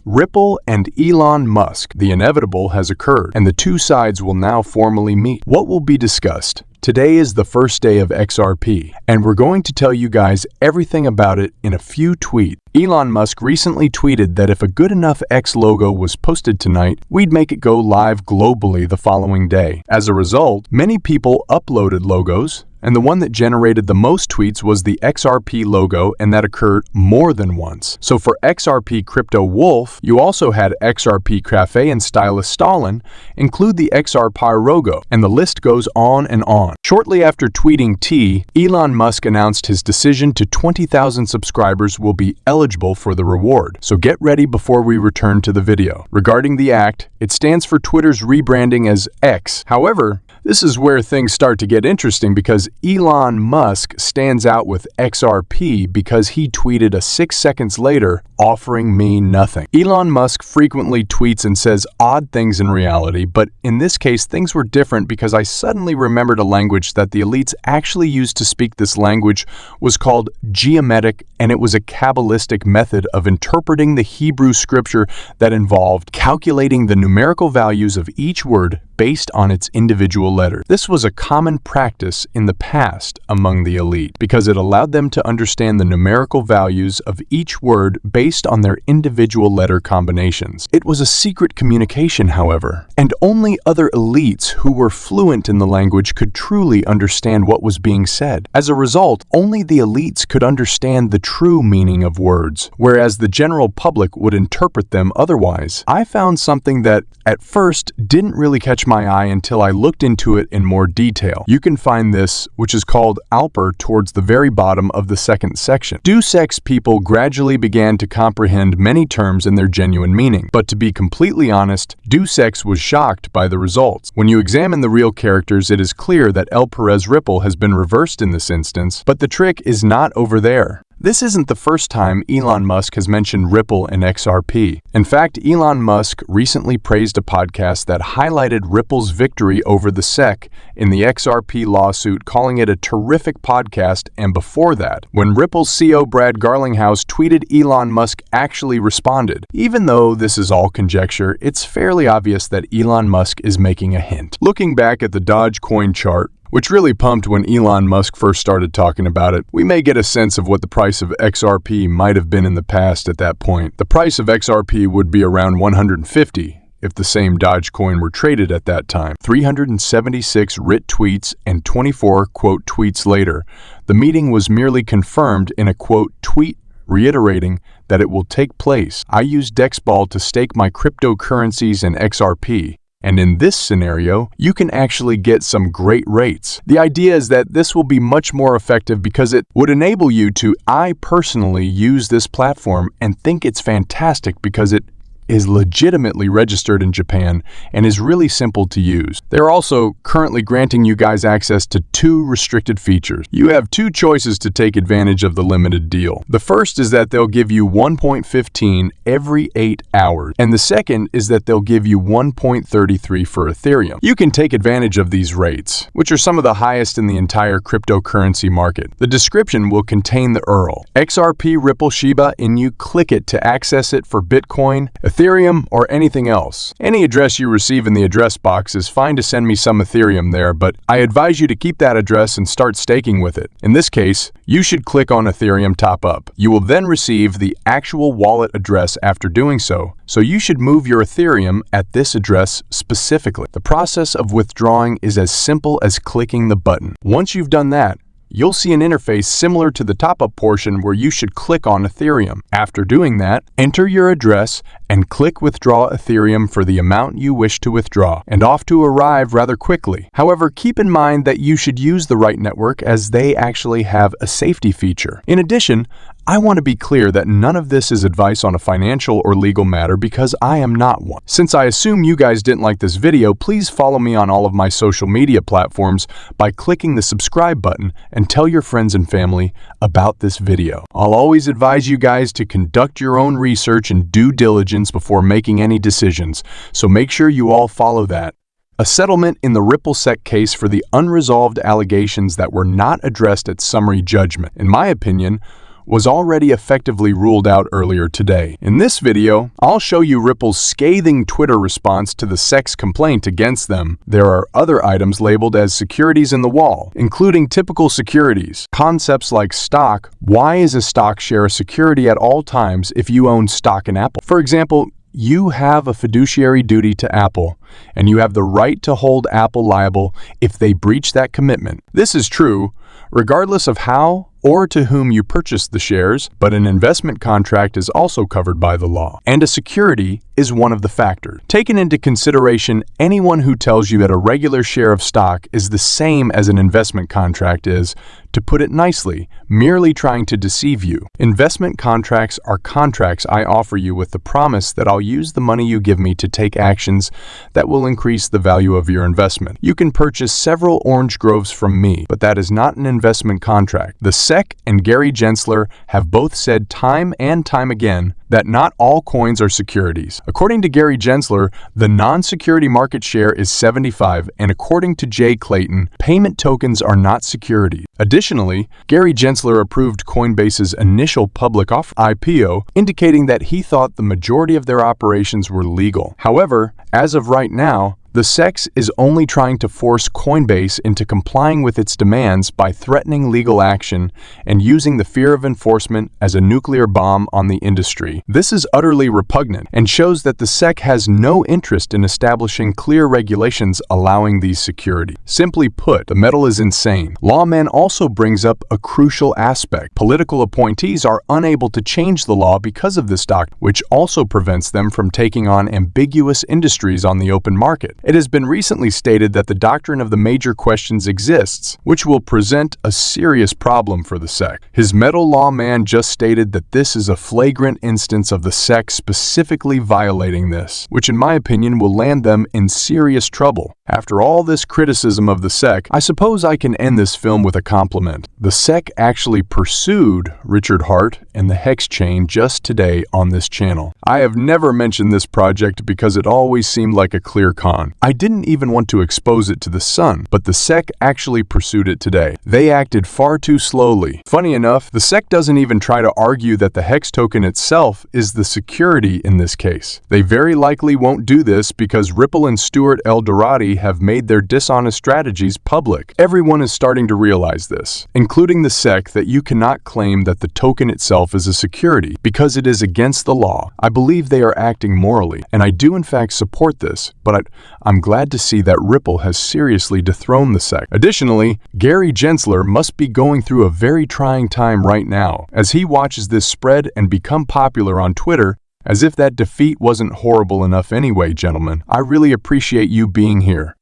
Ripple and Elon Musk. The inevitable has occurred, and the two sides will now formally meet. What will be discussed? Today is the first day of XRP, and we're going to tell you guys everything about it in a few tweets. Elon Musk recently tweeted that if a good enough X logo was posted tonight, we'd make it go live globally the following day. As a result, many people uploaded logos, and the one that generated the most tweets was the XRP logo, and that occurred more than once. So for XRP Crypto Wolf, you also had XRP Cafe and Stylist Stalin include the XRP logo, and the list goes on and on. Shortly after tweeting T, Elon Musk announced his decision to 20,000 subscribers will be eligible for the reward. So get ready before we return to the video. Regarding the act, it stands for Twitter's rebranding as X. However, this is where things start to get interesting because Elon Musk stands out with XRP because he tweeted 6 seconds later, offering me nothing. Elon Musk frequently tweets and says odd things in reality, but in this case, things were different because I suddenly remembered a language that the elites actually used to speak. This language was called geometric, and it was a Kabbalistic method of interpreting the Hebrew scripture that involved calculating the numerical values of each word based on its individual letter. This was a common practice in the past among the elite because it allowed them to understand the numerical values of each word based on their individual letter combinations. It was a secret communication, however, and only other elites who were fluent in the language could truly understand what was being said. As a result, only the elites could understand the true meaning of words, whereas the general public would interpret them otherwise. I found something that, at first, didn't really catch my eye until I looked into it in more detail. You can find this, which is called Alper, towards the very bottom of the second section. Deus Ex people gradually began to comprehend many terms in their genuine meaning, but to be completely honest, Deus Ex was shocked by the results. When you examine the real characters, it is clear that El Perez Ripple has been reversed in this instance, but the trick is not over there. This isn't the first time Elon Musk has mentioned Ripple and XRP. In fact, Elon Musk recently praised a podcast that highlighted Ripple's victory over the SEC in the XRP lawsuit, calling it a terrific podcast, and before that, when Ripple's CEO Brad Garlinghouse tweeted, Elon Musk actually responded. Even though this is all conjecture, it's fairly obvious that Elon Musk is making a hint. Looking back at the Dogecoin chart, which really pumped when Elon Musk first started talking about it, we may get a sense of what the price of XRP might have been in the past at that point. The price of XRP would be around 150 if the same Dogecoin were traded at that time. 376 writ tweets and 24 quote tweets later, the meeting was merely confirmed in a quote tweet reiterating that it will take place. I use Dexball to stake my cryptocurrencies in XRP. And in this scenario, you can actually get some great rates. The idea is that this will be much more effective because it would enable you to, I personally use this platform and think it's fantastic because it is legitimately registered in Japan and is really simple to use. They're also currently granting you guys access to 2 restricted features. You have 2 choices to take advantage of the limited deal. The first is that they'll give you 1.15 every 8 hours, and the second is that they'll give you 1.33 for Ethereum. You can take advantage of these rates, which are some of the highest in the entire cryptocurrency market. The description will contain the URL, XRP Ripple Shiba, and you click it to access it for Bitcoin, Ethereum, or anything else. Any address you receive in the address box is fine to send me some Ethereum there, but I advise you to keep that address and start staking with it. In this case, you should click on Ethereum Top Up. You will then receive the actual wallet address after doing so you should move your Ethereum at this address specifically. The process of withdrawing is as simple as clicking the button. Once you've done that, you'll see an interface similar to the top-up portion where you should click on Ethereum. After doing that, enter your address and click Withdraw Ethereum for the amount you wish to withdraw, and off to arrive rather quickly. However, keep in mind that you should use the right network as they actually have a safety feature. In addition, I want to be clear that none of this is advice on a financial or legal matter because I am not one. Since I assume you guys didn't like this video, please follow me on all of my social media platforms by clicking the subscribe button and tell your friends and family about this video. I'll always advise you guys to conduct your own research and due diligence before making any decisions, so make sure you all follow that. A settlement in the RippleSec case for the unresolved allegations that were not addressed at summary judgment. In my opinion, was already effectively ruled out earlier today. In this video, I'll show you Ripple's scathing Twitter response to the SEC's complaint against them. There are other items labeled as securities in the wall, including typical securities, concepts like stock. Why is a stock share a security at all times if you own stock in Apple? For example, you have a fiduciary duty to Apple, and you have the right to hold Apple liable if they breach that commitment. This is true regardless of how or to whom you purchased the shares, but an investment contract is also covered by the law, and a security is one of the factors. Taken into consideration, anyone who tells you that a regular share of stock is the same as an investment contract is, to put it nicely, merely trying to deceive you. Investment contracts are contracts I offer you with the promise that I'll use the money you give me to take actions that will increase the value of your investment. You can purchase several orange groves from me, but that is not an investment contract. The SEC and Gary Gensler have both said time and time again that not all coins are securities. According to Gary Gensler, the non-security market share is 75, and according to Jay Clayton, payment tokens are not securities. Additionally, Gary Gensler approved Coinbase's initial public offer (IPO), indicating that he thought the majority of their operations were legal. However, as of right now, the SEC is only trying to force Coinbase into complying with its demands by threatening legal action and using the fear of enforcement as a nuclear bomb on the industry. This is utterly repugnant and shows that the SEC has no interest in establishing clear regulations allowing these securities. Simply put, the metal is insane. Lawman also brings up a crucial aspect. Political appointees are unable to change the law because of this doctrine, which also prevents them from taking on ambiguous industries on the open market. It has been recently stated that the doctrine of the major questions exists, which will present a serious problem for the SEC. His metal law man just stated that this is a flagrant instance of the SEC specifically violating this, which in my opinion will land them in serious trouble. After all this criticism of the SEC, I suppose I can end this film with a compliment. The SEC actually pursued Richard Hart and the Hex chain just today on this channel. I have never mentioned this project because it always seemed like a clear con. I didn't even want to expose it to the sun, but the SEC actually pursued it today. They acted far too slowly. Funny enough, the SEC doesn't even try to argue that the Hex token itself is the security in this case. They very likely won't do this because Ripple and Stuart Eldorati have made their dishonest strategies public. Everyone is starting to realize this, including the SEC, that you cannot claim that the token itself is a security because it is against the law. I believe they are acting morally, and I do in fact support this, but I'm glad to see that Ripple has seriously dethroned the SEC. Additionally, Gary Gensler must be going through a very trying time right now as he watches this spread and become popular on Twitter, as if that defeat wasn't horrible enough anyway, gentlemen. I really appreciate you being here.